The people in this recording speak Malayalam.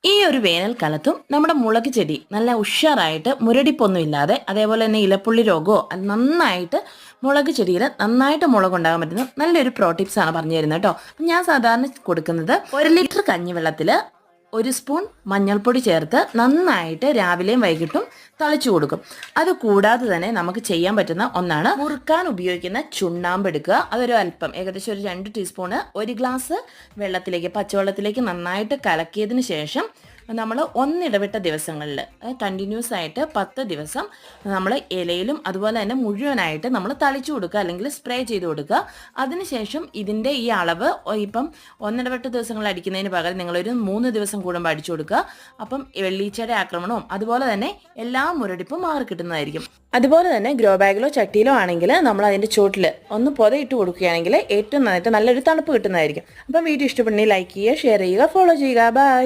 ഈ ഒരു വേനൽക്കാലത്തും നമ്മുടെ മുളക് ചെടി നല്ല ഉഷാറായിട്ട് മുരടിപ്പൊന്നും ഇല്ലാതെ അതേപോലെ തന്നെ ഇലപ്പുള്ളി രോഗമോ അത് നന്നായിട്ട് മുളക് ചെടിയിൽ നന്നായിട്ട് മുളകുണ്ടാകാൻ പറ്റുന്ന നല്ലൊരു പ്രോ ടിപ്സ് ആണ് പറഞ്ഞു തരുന്നത് കേട്ടോ. ഞാൻ സാധാരണ കൊടുക്കുന്നത് 1 ലിറ്റർ കഞ്ഞിവെള്ളത്തിൽ 1 സ്പൂൺ മഞ്ഞൾപ്പൊടി ചേർത്ത് നന്നായിട്ട് രാവിലെയും വൈകിട്ടും തളിച്ചു കൊടുക്കും. അത് കൂടാതെ തന്നെ നമുക്ക് ചെയ്യാൻ പറ്റുന്ന ഒന്നാണ് മുറുക്കാൻ ഉപയോഗിക്കുന്ന ചുണ്ണാമ്പ് എടുക്കുക. അതൊരു അല്പം ഏകദേശം ഒരു 2 ടീസ്പൂണ് 1 ഗ്ലാസ് വെള്ളത്തിലേക്ക് പച്ചവെള്ളത്തിലേക്ക് നന്നായിട്ട് കലക്കിയതിന് ശേഷം നമ്മൾ ഒന്നിടവിട്ട ദിവസങ്ങളിൽ കണ്ടിന്യൂസ് ആയിട്ട് 10 ദിവസം നമ്മൾ ഇലയിലും അതുപോലെ തന്നെ മുഴുവനായിട്ട് നമ്മൾ തളിച്ചു കൊടുക്കുക അല്ലെങ്കിൽ സ്പ്രേ ചെയ്ത് കൊടുക്കുക. അതിനുശേഷം ഇതിൻ്റെ ഈ അളവ് ഇപ്പം ഒന്നിടവിട്ട ദിവസങ്ങളിൽ അടിക്കുന്നതിന് പകരം നിങ്ങളൊരു 3 ദിവസം കൂടുമ്പോൾ അടിച്ചു കൊടുക്കുക. അപ്പം വെള്ളീച്ചയുടെ ആക്രമണവും അതുപോലെ തന്നെ എല്ലാ മുരടിപ്പും മാറി കിട്ടുന്നതായിരിക്കും. അതുപോലെ തന്നെ ഗ്രോ ബാഗിലോ ചട്ടിയിലോ ആണെങ്കിൽ നമ്മൾ അതിൻ്റെ ചുവട്ടിൽ ഒന്ന് പുതയിട്ട് കൊടുക്കുകയാണെങ്കിൽ ഏറ്റവും നന്നായിട്ട് നല്ലൊരു തണുപ്പ് കിട്ടുന്നതായിരിക്കും. അപ്പം വീഡിയോ ഇഷ്ടപ്പെടുന്നെങ്കിൽ ലൈക്ക് ചെയ്യുക, ഷെയർ ചെയ്യുക, ഫോളോ ചെയ്യുക. ബൈ.